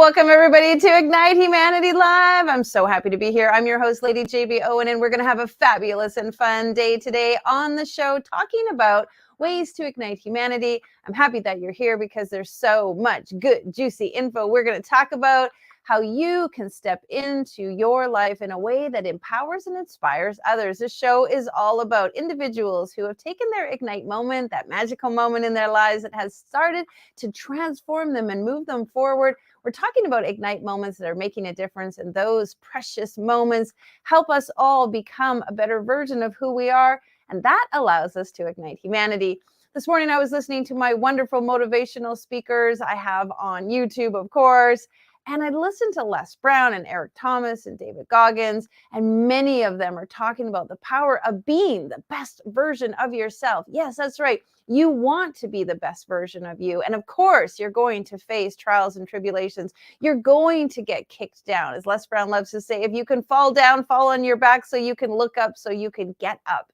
Welcome everybody to Ignite Humanity Live. I'm so happy to be here. I'm your host, Lady JB Owen, and we're going to have a fabulous and fun day today on the show talking about ways to ignite humanity. I'm happy that you're here because there's so much good, juicy info. We're going to talk about how you can step into your life in a way that empowers and inspires others. This show is all about individuals who have taken their Ignite moment, that magical moment in their lives that has started to transform them and move them forward. We're talking about Ignite moments that are making a difference, and those precious moments help us all become a better version of who we are, and that allows us to ignite humanity. This morning, I was listening to my wonderful motivational speakers I have on YouTube, of course, and I listened to Les Brown and Eric Thomas and David Goggins, and many of them are talking about the power of being the best version of yourself. Yes, that's right. You want to be the best version of you. And of course, you're going to face trials and tribulations. You're going to get kicked down. As Les Brown loves to say, if you can fall down, fall on your back so you can look up, so you can get up.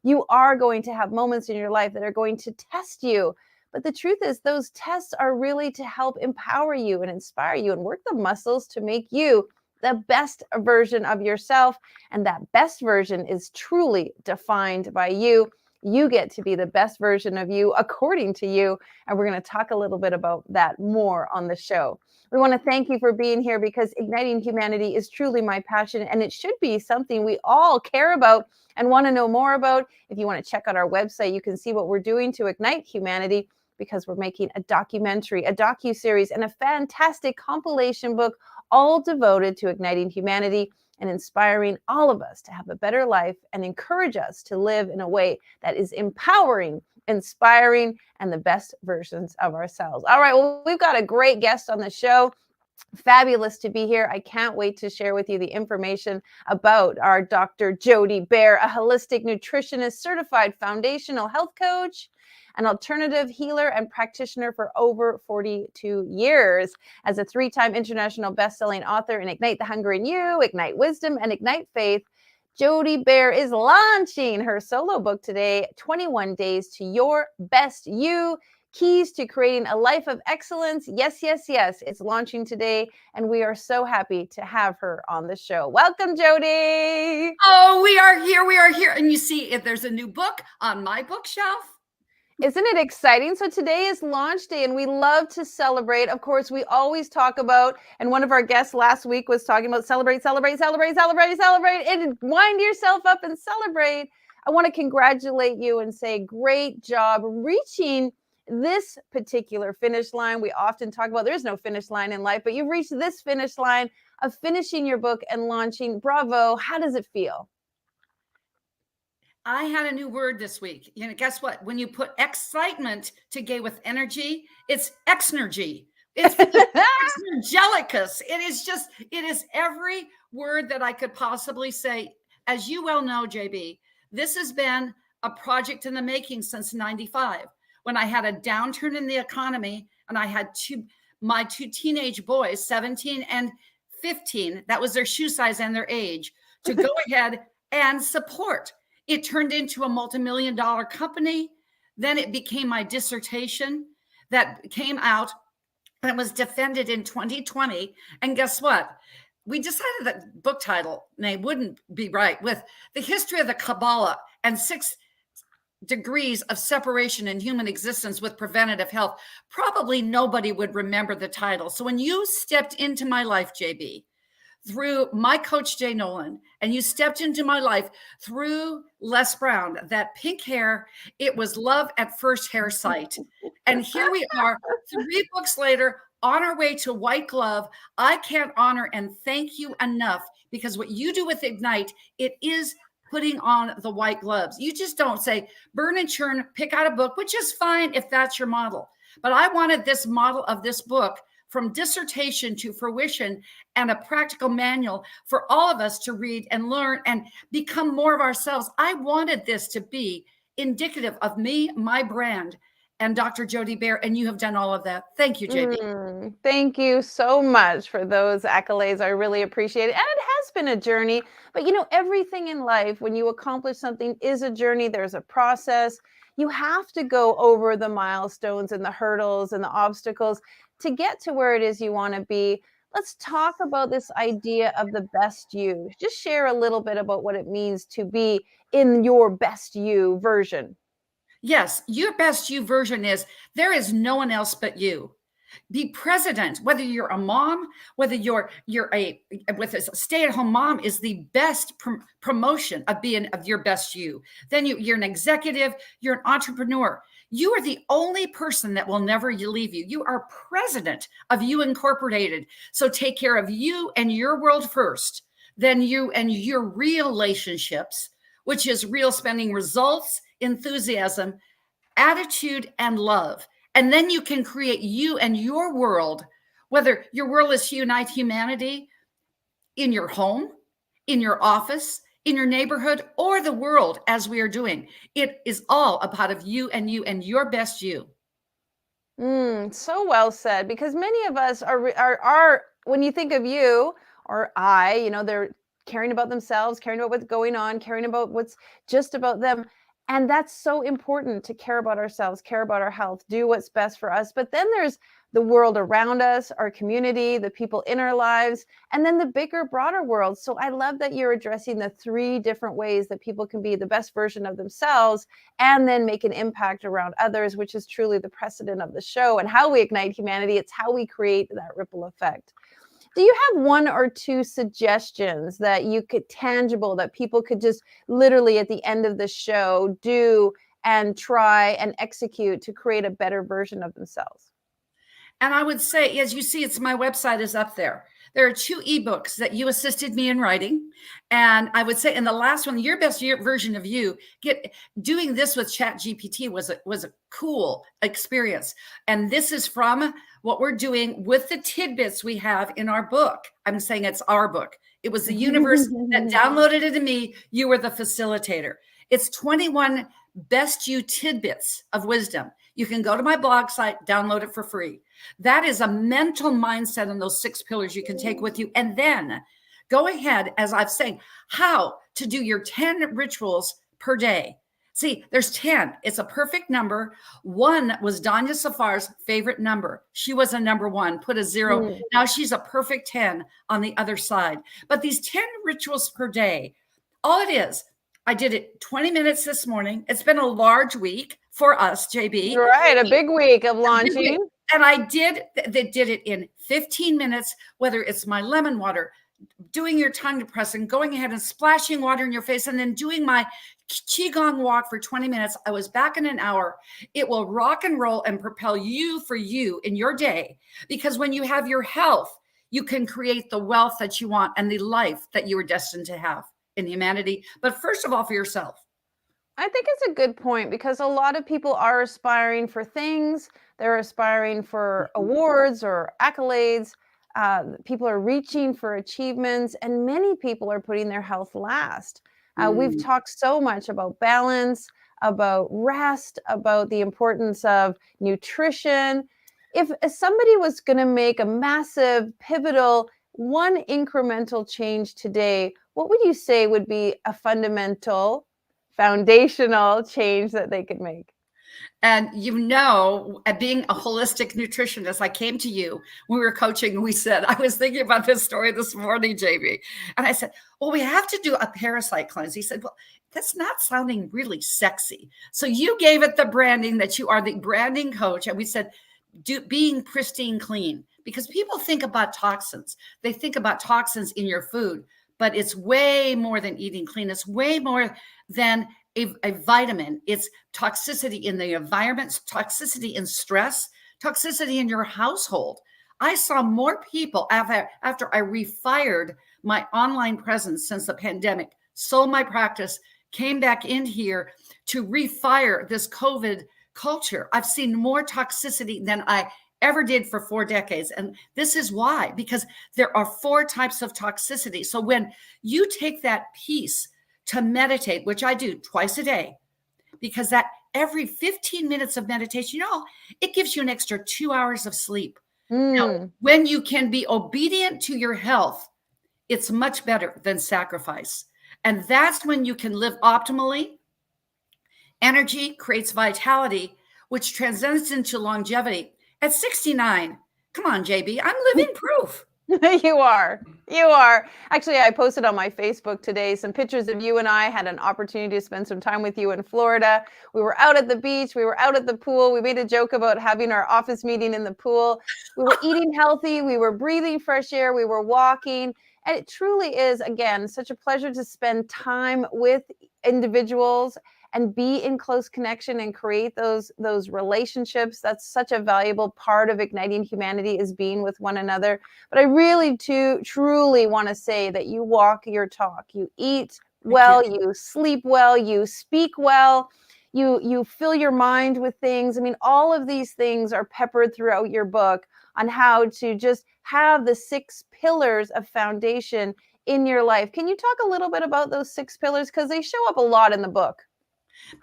You are going to have moments in your life that are going to test you. But the truth is, those tests are really to help empower you and inspire you and work the muscles to make you the best version of yourself. And that best version is truly defined by you. You get to be the best version of you according to you. And we're going to talk a little bit about that more on the show. We want to thank you for being here because igniting humanity is truly my passion, and it should be something we all care about and want to know more about. If you want to check out our website, you can see what we're doing to ignite humanity, because we're making a documentary, a docu-series, and a fantastic compilation book all devoted to igniting humanity and inspiring all of us to have a better life and encourage us to live in a way that is empowering, inspiring, and the best versions of ourselves. All right, well, we've got a great guest on the show. Fabulous to be here. I can't wait to share with you the information about our Dr. Dee Baer, a holistic nutritionist, certified foundational health coach, an alternative healer and practitioner for over 42 years. As a 3-time international best-selling author in Ignite the Hunger in You, Ignite Wisdom, and Ignite Faith, Dee Baer is launching her solo book today, 21 Days to Your Best You, Keys to Creating a Life of Excellence. Yes, yes, yes. It's launching today, and we are so happy to have her on the show. Welcome, Dee. Oh, we are here. We are here. And you see, if there's a new book on my bookshelf. Isn't it exciting? So today is launch day, and we love to celebrate. Of course, we always talk about, and one of our guests last week was talking about celebrate, celebrate, celebrate, celebrate, celebrate, and wind yourself up and celebrate. I want to congratulate you and say great job reaching this particular finish line. We often talk about there's no finish line in life, but you've reached this finish line of finishing your book and launching. Bravo. How does it feel? I had a new word this week. You know, guess what? When you put excitement together with energy, it's exnergy. It's exnergelicus. It is every word that I could possibly say. As you well know, JB, this has been a project in the making since 95, when I had a downturn in the economy and I had my two teenage boys, 17 and 15, that was their shoe size and their age, to go ahead and support. It turned into a multi-million-dollar company. Then it became my dissertation that came out and was defended in 2020. And guess what? We decided that book title name wouldn't be right, with the history of the Kabbalah and 6 degrees of separation in human existence with preventative health. Probably nobody would remember the title. So when you stepped into my life, JB, through my coach, Jay Nolan, and you stepped into my life through Les Brown, that pink hair, it was love at first hair sight. And here we are, 3 books later, on our way to White Glove. I can't honor and thank you enough, because what you do with Ignite, it is putting on the white gloves. You just don't say, burn and churn, pick out a book, which is fine if that's your model. But I wanted this model of this book, from dissertation to fruition, and a practical manual for all of us to read and learn and become more of ourselves. I wanted this to be indicative of me, my brand, and Dr. Dee Baer, and you have done all of that. Thank you, JB. Thank you so much for those accolades. I really appreciate it. And it has been a journey, but you know, everything in life, when you accomplish something, is a journey. There's a process. You have to go over the milestones and the hurdles and the obstacles to get to where it is you want to be. let's talk about this idea of the best you. Just share a little bit about what it means to be in your best you version. Yes, your best you version is there is no one else but you. Be president, whether you're a mom, whether you're a with a stay-at-home mom is the best promotion of being of your best you. Then you're an executive, you're an entrepreneur. You are the only person that will never leave you. You are president of You Incorporated. So take care of you and your world first, then you and your real relationships, which is real spending, results, enthusiasm, attitude, and love. And then you can create you and your world, whether your world is to unite humanity in your home, in your office, in your neighborhood, or the world as we are doing. It is all a part of you and your best you. So well said. Because many of us are when you think of you or I, they're caring about themselves, caring about what's going on, caring about what's just about them. And that's so important to care about ourselves, care about our health, do what's best for us. But then there's the world around us, our community, the people in our lives, and then the bigger, broader world. So I love that you're addressing the 3 different ways that people can be the best version of themselves and then make an impact around others, which is truly the precedent of the show and how we ignite humanity. It's how we create that ripple effect. Do you have 1 or 2 suggestions that you could tangible that people could just literally at the end of the show do and try and execute to create a better version of themselves? And I would say, as you see, it's my website is up there. There are 2 ebooks that you assisted me in writing. And I would say in the last one, your best version of you, doing this with Chat GPT was a cool experience. And this is from what we're doing with the tidbits we have in our book. I'm saying it's our book. It was the universe that downloaded it to me. You were the facilitator. It's 21 best you tidbits of wisdom. You can go to my blog site, download it for free. That is a mental mindset on those 6 pillars you can take with you. And then go ahead, as I've saying, how to do your 10 rituals per day. See, there's 10. It's a perfect number. 1 was Danya Safar's favorite number. She was a number 1, put a 0. Now she's a perfect 10 on the other side. But these 10 rituals per day, all it is, I did it 20 minutes this morning. It's been a large week for us, JB. Right, a big week of launching. And they did it in 15 minutes, whether it's my lemon water, doing your tongue depressing, going ahead and splashing water in your face, and then doing my Qigong walk for 20 minutes. I was back in an hour. It will rock and roll and propel you for you in your day. Because when you have your health, you can create the wealth that you want and the life that you were destined to have in humanity. But first of all, for yourself. I think it's a good point because a lot of people are aspiring for things. They're aspiring for awards or accolades. People are reaching for achievements, and many people are putting their health last. We've talked so much about balance, about rest, about the importance of nutrition. If somebody was going to make a massive, pivotal, 1 incremental change today, what would you say would be a fundamental, foundational change that they could make? And being a holistic nutritionist, I came to you when we were coaching. We said, I was thinking about this story this morning, JB. And I said, well, we have to do a parasite cleanse. He said, well, that's not sounding really sexy. So you gave it the branding that you are the branding coach. And we said, being pristine clean, because people think about toxins. They think about toxins in your food, but it's way more than eating clean. It's way more than a vitamin. It's toxicity in the environment, toxicity in stress, toxicity in your household. I saw more people after I refired my online presence since the pandemic, sold my practice, came back in here to refire this COVID culture. I've seen more toxicity than I ever did for 4 decades. And this is why, because there are 4 types of toxicity. So when you take that piece to meditate, which I do twice a day, because that every 15 minutes of meditation, it gives you an extra 2 hours of sleep. Now, when you can be obedient to your health, it's much better than sacrifice. And that's when you can live optimally. Energy creates vitality, which transcends into longevity. At 69, come on, JB, I'm living proof. You are. You are. Actually, I posted on my Facebook today some pictures of you and I had an opportunity to spend some time with you in Florida. We were out at the beach, we were out at the pool. We made a joke about having our office meeting in the pool. We were eating healthy, we were breathing fresh air, we were walking. And it truly is, again, such a pleasure to spend time with individuals and be in close connection and create those relationships. That's such a valuable part of igniting humanity, is being with one another. But I really too truly want to say that you walk your talk. You eat well, you sleep well, you speak well, you fill your mind with things. I mean, all of these things are peppered throughout your book on how to just have the 6 pillars of foundation in your life. Can you talk a little bit about those 6 pillars, because they show up a lot in the book?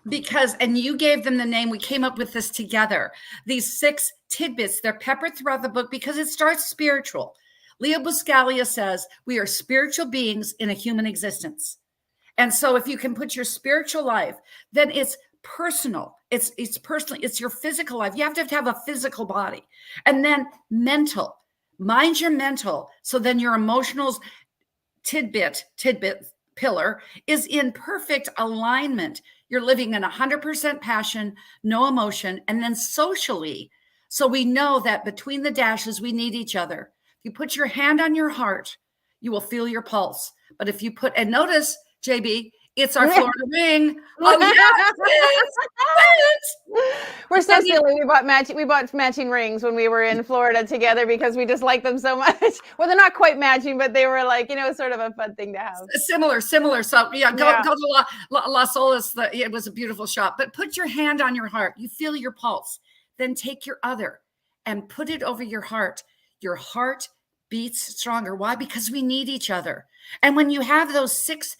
Because, and you gave them the name, we came up with this together. These 6 tidbits, they're peppered throughout the book because it starts spiritual. Leo Buscaglia says we are spiritual beings in a human existence. And so if you can put your spiritual life, then it's personal. It's personal. It's your physical life. You have to have a physical body. And then mental. Mind your mental. So then your emotionals tidbit pillar is in perfect alignment. You're living in 100% passion, no emotion. And then socially, so we know that between the dashes, we need each other. If you put your hand on your heart, you will feel your pulse. But if you put, and notice, JB, it's our Florida ring. Oh, yes. We're so silly. We bought matching rings when we were in Florida together because we just like them so much. Well, they're not quite matching, but they were like, sort of a fun thing to have. Similar. So go to Las Olas. It was a beautiful shop. But put your hand on your heart. You feel your pulse. Then take your other and put it over your heart. Your heart beats stronger. Why? Because we need each other. And when you have those 6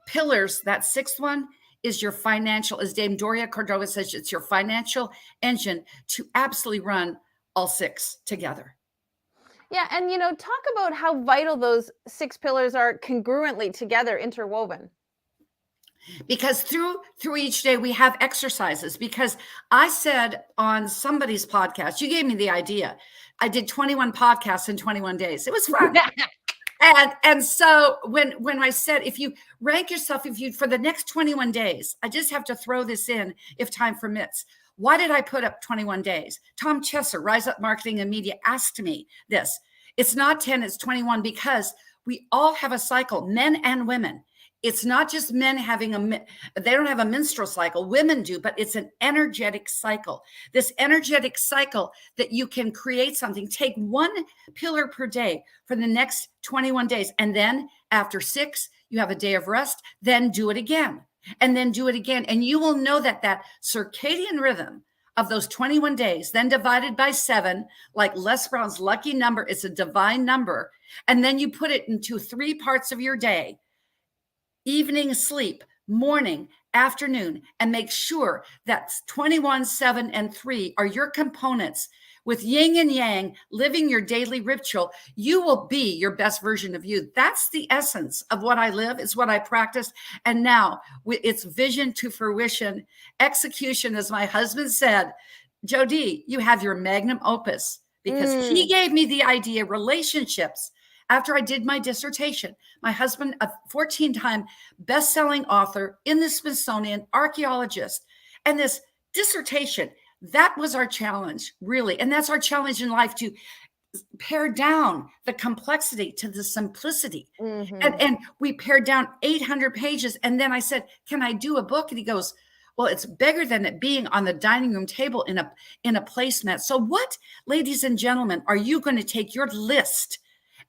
pillars, that 6th one is your financial, as Dame Doria Cordova says, it's your financial engine to absolutely run all 6 together. Yeah. And, talk about how vital those 6 pillars are congruently together, interwoven. Because through each day we have exercises. Because I said on somebody's podcast, you gave me the idea. I did 21 podcasts in 21 days. It was fun. And so when I said, if you rank yourself, for the next 21 days, I just have to throw this in if time permits. Why did I put up 21 days? Tom Chesser, Rise Up Marketing and Media, asked me this. It's not 10, it's 21, because we all have a cycle, men and women. It's not just men they don't have a menstrual cycle. Women do, but it's an energetic cycle. This energetic cycle that you can create something. Take 1 pillar per day for the next 21 days. And then after 6, you have a day of rest. Then do it again. And then do it again. And you will know that circadian rhythm of those 21 days, then divided by 7, like Les Brown's lucky number, it's a divine number. And then you put it into 3 parts of your day. Evening sleep, morning, afternoon, and make sure that 21, 7, and 3 are your components. With yin and yang, living your daily ritual, you will be your best version of you. That's the essence of what I live. It's what I practice. And now it's vision to fruition, execution, as my husband said. Jody, you have your magnum opus, because he gave me the idea, relationships. After I did my dissertation, my husband, a 14-time best-selling author in the Smithsonian, archaeologist, and this dissertation, that was our challenge, really. And that's our challenge in life, to pare down the complexity to the simplicity. And we pared down 800 pages. And then I said, can I do a book? And he goes, well, it's bigger than it being on the dining room table in a placemat. So what, ladies and gentlemen, are you going to take your list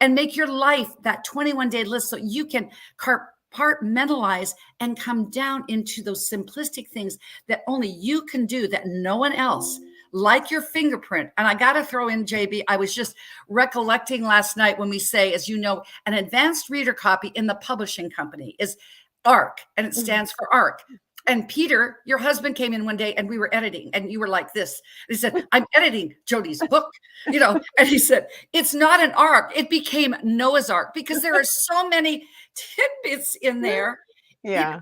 and make your life that 21-day list so you can compartmentalize and come down into those simplistic things that only you can do, that no one else, like your fingerprint. And I got to throw in, JB, I was just recollecting last night when we say, as you know, an advanced reader copy in the publishing company is ARC, and it stands for ARC. And Peter, your husband, came in one day and we were editing, and you were like this. He said, I'm editing Jody's book, and he said, it's not an ark. It became Noah's Ark, because there are so many tidbits in there. Yeah.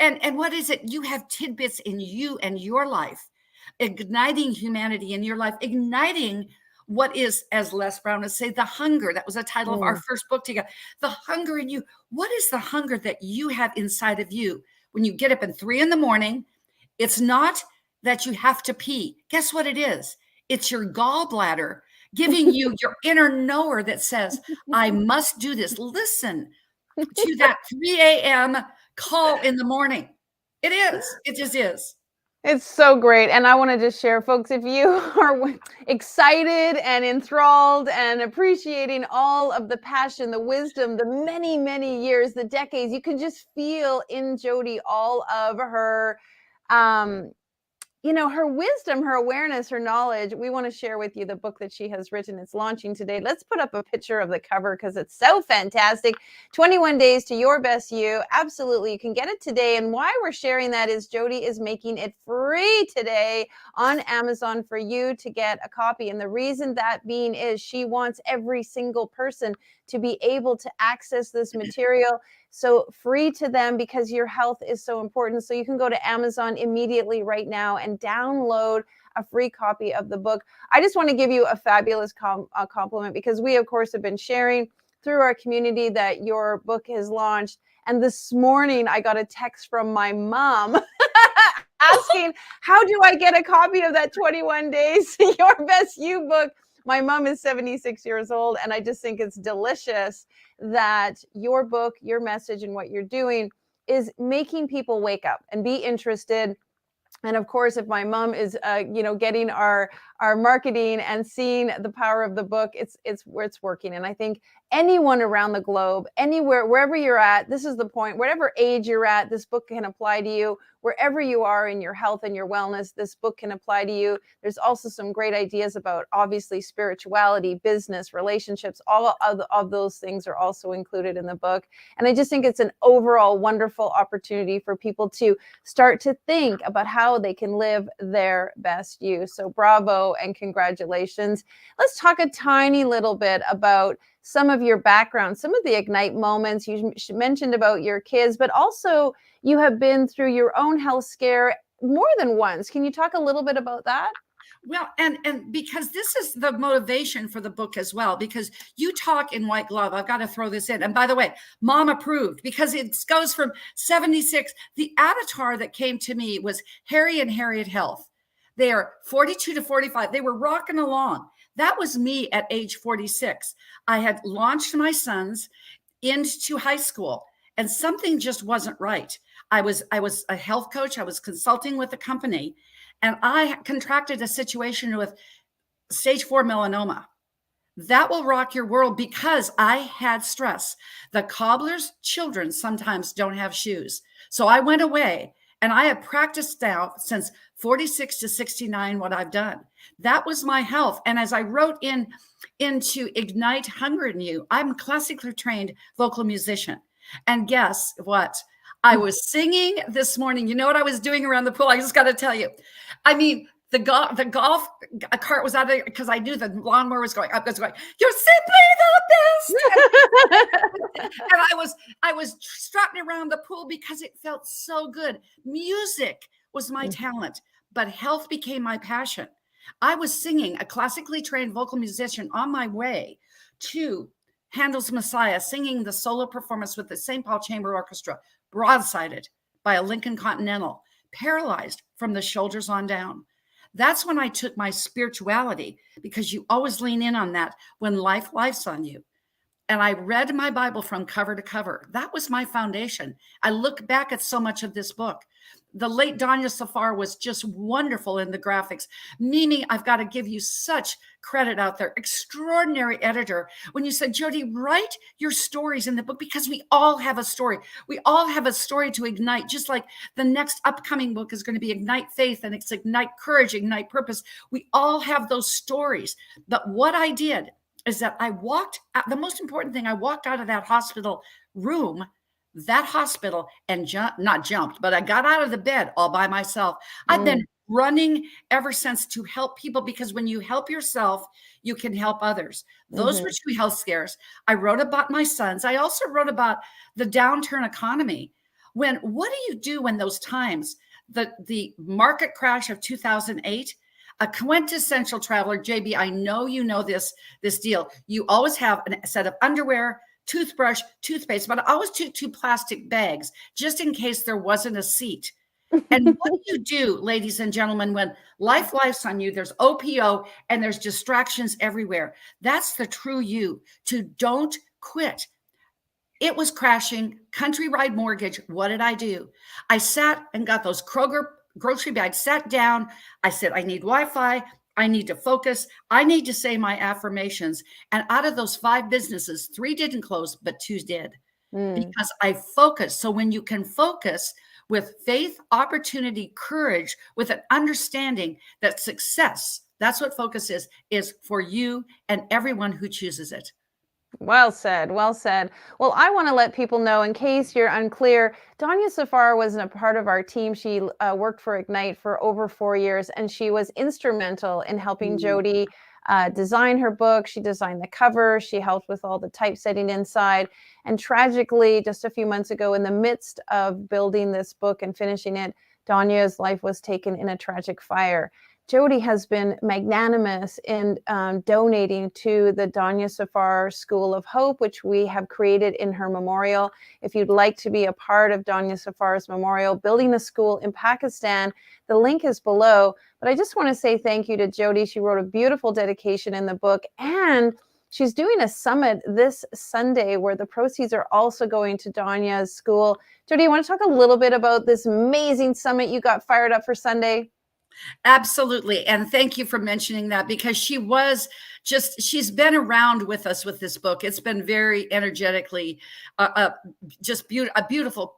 And what is it? You have tidbits in you and your life, igniting humanity in your life, igniting what is, as Les Brown would say, the hunger. That was the title of our first book together. The hunger in you. What is the hunger that you have inside of you? When you get up at 3 a.m, it's not that you have to pee. Guess what it is? It's your gallbladder giving you your inner knower that says, I must do this. Listen to that 3 a.m. call in the morning. It is. It just is. It's so great. And I want to just share, folks, if you are excited and enthralled and appreciating all of the passion, the wisdom, the many, many years, the decades, you can just feel in Jody all of her, her wisdom, her awareness, her knowledge. We want to share with you the book that she has written. It's launching today. Let's put up a picture of the cover because it's so fantastic. 21 Days to Your Best You. Absolutely. You can get it today. And why we're sharing that is Jody is making it free today on Amazon for you to get a copy. And the reason that being is she wants every single person to be able to access this material. So free to them because your health is so important. So you can go to Amazon immediately right now and download a free copy of the book. I just want to give you a fabulous compliment because we, of course, have been sharing through our community that your book has launched. And this morning I got a text from my mom asking, how do I get a copy of that 21 Days to Your Best You book? My mom is 76 years old, and I just think it's delicious that your book, your message, and what you're doing is making people wake up and be interested. And of course, if my mom is, getting our marketing and seeing the power of the book, it's working. And I think anyone around the globe, anywhere, wherever you're at, this is the point. Whatever age you're at, this book can apply to you. Wherever you are in your health and your wellness, this book can apply to you. There's also some great ideas about, obviously, spirituality, business, relationships. All of those things are also included in the book. And I just think it's an overall wonderful opportunity for people to start to think about how they can live their best you. So bravo and congratulations. Let's talk a tiny little bit about some of your background, some of the Ignite moments. You mentioned about your kids, but also you have been through your own health scare more than once. Can you talk a little bit about that? Well, and because this is the motivation for the book as well, because you talk in white glove. I've got to throw this in. And by the way, mom approved because it goes from 76. The avatar that came to me was Harry and Harriet Health. They are 42 to 45. They were rocking along. That was me at age 46. I had launched my sons into high school and something just wasn't right. I was a health coach. I was consulting with a company and I contracted a situation with stage 4 melanoma. That will rock your world because I had stress. The cobbler's children sometimes don't have shoes. So I went away and I have practiced now since 46 to 69 what I've done. That was my health. And as I wrote into Ignite Hunger in You, I'm a classically trained vocal musician. And guess what? I was singing this morning. You know what I was doing around the pool? I just got to tell you. I mean, the golf cart was out there because I knew the lawnmower was going up. I was going, you're simply the best. And I was strutting around the pool because it felt so good. Music was my talent, but health became my passion. I was singing, a classically trained vocal musician, on my way to Handel's Messiah, singing the solo performance with the St. Paul Chamber Orchestra, broadsided by a Lincoln Continental, paralyzed from the shoulders on down. That's when I took my spirituality, because you always lean in on that when life's on you. And I read my Bible from cover to cover. That was my foundation. I look back at so much of this book. The late Danya Safar was just wonderful in the graphics. Mimi, I've got to give you such credit out there. Extraordinary editor. When you said, Jody, write your stories in the book, because we all have a story. We all have a story to ignite, just like the next upcoming book is going to be Ignite Faith, and it's Ignite Courage, Ignite Purpose. We all have those stories. But what I did is that I walked out, the most important thing, I walked out of that hospital room, that hospital, and not jumped, but I got out of the bed all by myself. I've been running ever since to help people, because when you help yourself, you can help others. Those were 2 health scares. I wrote about my sons. I also wrote about the downturn economy. What do you do when those times, the market crash of 2008, A quintessential traveler, JB, I know you know this deal. You always have a set of underwear, toothbrush, toothpaste, but I always took 2 plastic bags just in case there wasn't a seat. And what do you do, ladies and gentlemen, when life's on you, there's OPO and there's distractions everywhere? That's the true you, to don't quit. It was crashing, Countrywide Mortgage. What did I do? I sat and got those Kroger grocery bags, sat down. I said, I need Wi-Fi. I need to focus. I need to say my affirmations. And out of those 5 businesses, 3 didn't close, but 2 did. Because I focused. So when you can focus with faith, opportunity, courage, with an understanding that success, that's what focus is for you and everyone who chooses it. Well said. Well said. Well, I want to let people know, in case you're unclear, Danya Safar was a part of our team. She worked for Ignite for over 4 years, and she was instrumental in helping Jody design her book. She designed the cover. She helped with all the typesetting inside. And tragically, just a few months ago, in the midst of building this book and finishing it, Danya's life was taken in a tragic fire. Jody has been magnanimous in donating to the Danya Safar School of Hope, which we have created in her memorial. If you'd like to be a part of Danya Safar's memorial, building a school in Pakistan, the link is below. But I just want to say thank you to Jody. She wrote a beautiful dedication in the book, and she's doing a summit this Sunday where the proceeds are also going to Danya's school. Jody, you want to talk a little bit about this amazing summit you got fired up for Sunday? Absolutely. And thank you for mentioning that, because she's been around with us with this book. It's been very energetically, a beautiful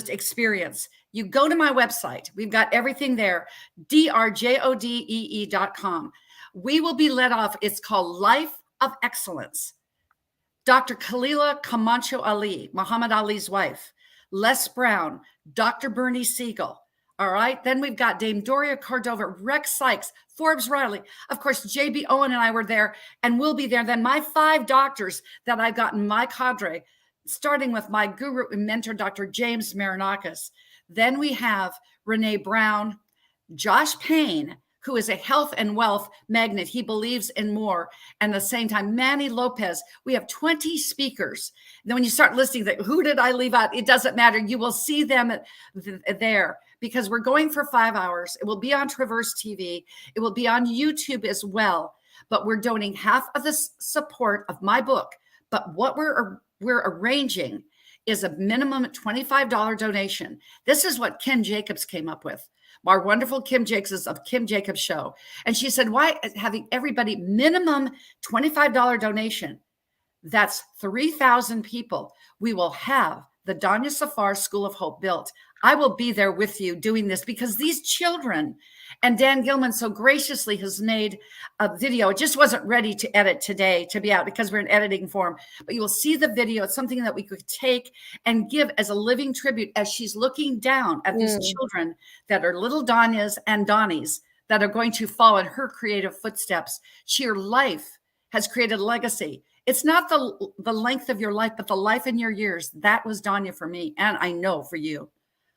experience. You go to my website. We've got everything there, drjodee.com. We will be led off. It's called Life of Excellence. Dr. Khalila Camacho Ali, Muhammad Ali's wife, Les Brown, Dr. Bernie Siegel. All right. Then we've got Dame Doria Cordova, Rex Sykes, Forbes Riley. Of course, JB Owen and I were there, and we'll be there. Then my 5 doctors that I've got in my cadre, starting with my guru and mentor, Dr. James Marinakis. Then we have Renee Brown, Josh Payne, who is a health and wealth magnet. He believes in more. And at the same time, Manny Lopez. We have 20 speakers. And then when you start listing that, who did I leave out? It doesn't matter. You will see them there, because we're going for 5 hours. It will be on Traverse TV. It will be on YouTube as well. But we're donating half of the support of my book. But what we're arranging is a minimum $25 donation. This is what Kim Jacobs came up with. Our wonderful Kim Jacobs of Kim Jacobs Show. And she said, why having everybody minimum $25 donation? That's 3,000 people. We will have the Danya Safar School of Hope built. I will be there with you doing this, because these children, and Dan Gilman so graciously has made a video. It just wasn't ready to edit today to be out because we're in editing form, but you will see the video. It's something that we could take and give as a living tribute as she's looking down at these children that are little Danyas and Donnies that are going to follow in her creative footsteps. Her life has created a legacy. It's not the length of your life, but the life in your years. That was Danya for me, and I know for you.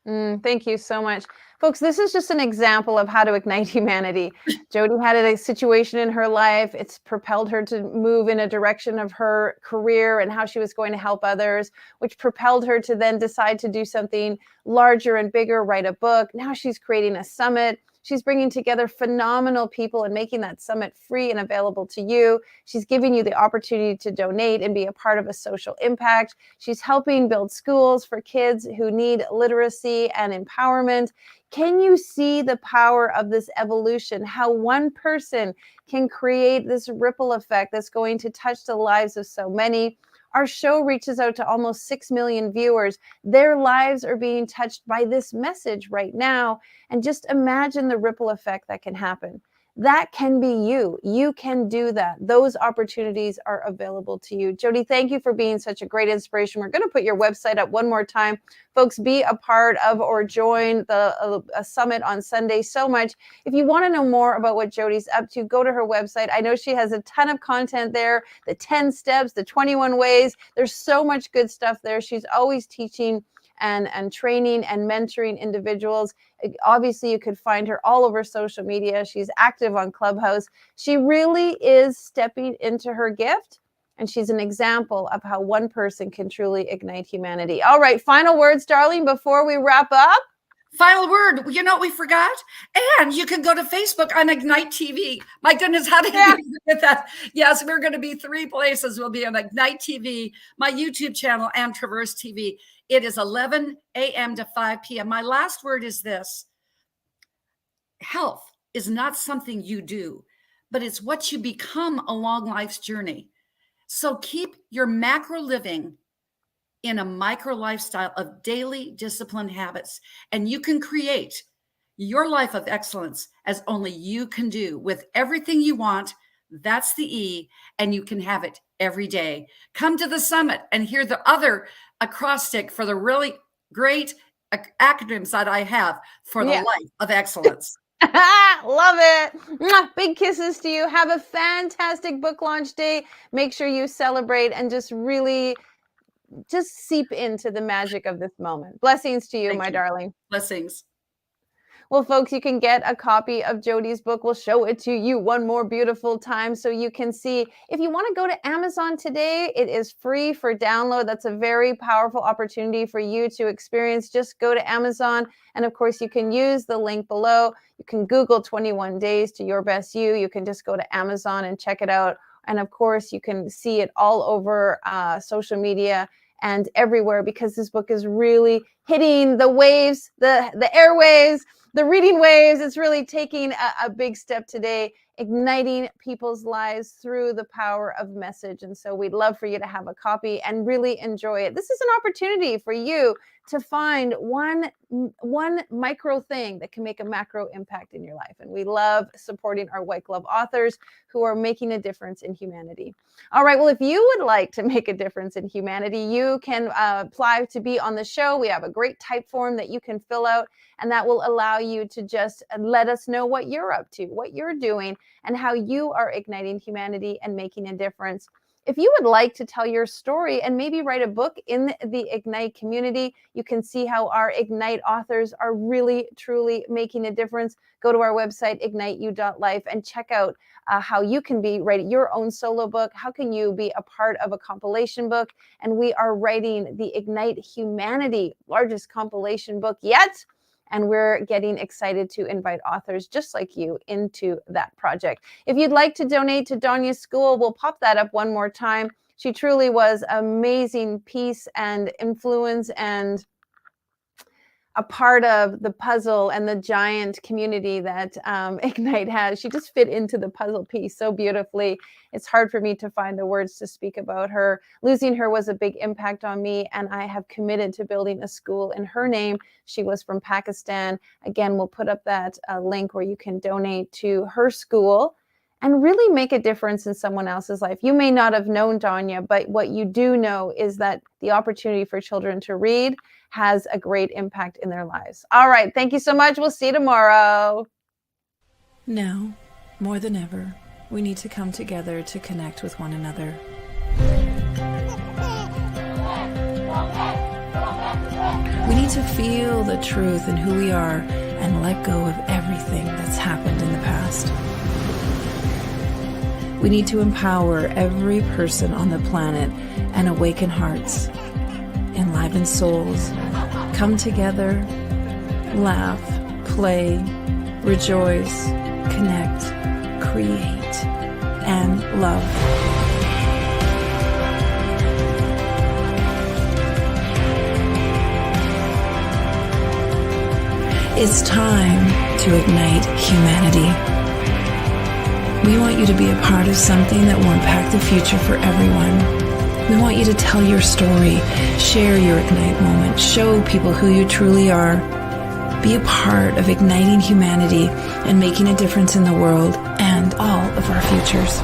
Thank you so much. Folks, this is just an example of how to ignite humanity. Jody had a situation in her life. It's propelled her to move in a direction of her career and how she was going to help others, which propelled her to then decide to do something larger and bigger, write a book. Now she's creating a summit. She's bringing together phenomenal people and making that summit free and available to you. She's giving you the opportunity to donate and be a part of a social impact. She's helping build schools for kids who need literacy and empowerment. Can you see the power of this evolution? How one person can create this ripple effect that's going to touch the lives of so many? Our show reaches out to almost 6 million viewers. Their lives are being touched by this message right now. And just imagine the ripple effect that can happen. That can be you. You can do that. Those opportunities are available to you. Jody, thank you for being such a great inspiration. We're going to put your website up one more time. Folks, be a part of or join the summit on Sunday so much. If you want to know more about what Jody's up to, go to her website. I know she has a ton of content there, the 10 steps, the 21 ways. There's so much good stuff there. She's always teaching and training and mentoring individuals. Obviously, you could find her all over social media. She's active on Clubhouse. She really is stepping into her gift, and she's an example of how one person can truly ignite humanity. All right, final words, darling, before we wrap up. Final word. You know what we forgot? And you can go to Facebook on Ignite TV. My goodness, how did you get that? Yes, we're going to be 3 places. We'll be on Ignite TV, my YouTube channel, and Traverse TV. It is 11 a.m. to 5 p.m. My last word is this. Health is not something you do, but it's what you become along life's journey. So keep your macro living in a micro lifestyle of daily disciplined habits, and you can create your life of excellence as only you can do with everything you want. That's the E, and you can have it every day. Come to the summit and hear the other acrostic for the really great acronyms that I have for the life of excellence. Love it. Big kisses to you. Have a fantastic book launch day. Make sure you celebrate and just really seep into the magic of this moment. Blessings to you, my darling. Blessings. Well, folks, you can get a copy of Jodi's book. We'll show it to you one more beautiful time so you can see. If you want to go to Amazon today, it is free for download. That's a very powerful opportunity for you to experience. Just go to Amazon. And of course, you can use the link below. You can Google 21 Days to Your Best You. You can just go to Amazon and check it out. And of course, you can see it all over social media and everywhere, because this book is really hitting the waves, the airwaves, the reading waves. It's really taking a big step today, igniting people's lives through the power of message. And so we'd love for you to have a copy and really enjoy it. This is an opportunity for you to find one micro thing that can make a macro impact in your life. And we love supporting our White Glove authors who are making a difference in humanity. All right, well, if you would like to make a difference in humanity, you can apply to be on the show. We have a great type form that you can fill out, and that will allow you to just let us know what you're up to, what you're doing, and how you are igniting humanity and making a difference. If you would like to tell your story and maybe write a book in the Ignite community, you can see how our Ignite authors are really, truly making a difference. Go to our website, igniteyou.life, and check out how you can be writing your own solo book. How can you be a part of a compilation book? And we are writing the Ignite Humanity, largest compilation book yet. And we're getting excited to invite authors just like you into that project. If you'd like to donate to Donya's school, we'll pop that up one more time. She truly was amazing piece and influence and a part of the puzzle and the giant community that Ignite has. She just fit into the puzzle piece so beautifully. It's hard for me to find the words to speak about her. Losing her was a big impact on me, and I have committed to building a school in her name. She was from Pakistan. Again, we'll put up that link where you can donate to her school and really make a difference in someone else's life. You may not have known Donya, but what you do know is that the opportunity for children to read has a great impact in their lives. All right, thank you so much. We'll see you tomorrow. Now, more than ever, we need to come together to connect with one another. We need to feel the truth in who we are and let go of everything that's happened in the past. We need to empower every person on the planet and awaken hearts, enliven souls, come together, laugh, play, rejoice, connect, create, and love. It's time to ignite humanity. We want you to be a part of something that will impact the future for everyone. We want you to tell your story, share your Ignite moment, show people who you truly are. Be a part of igniting humanity and making a difference in the world and all of our futures.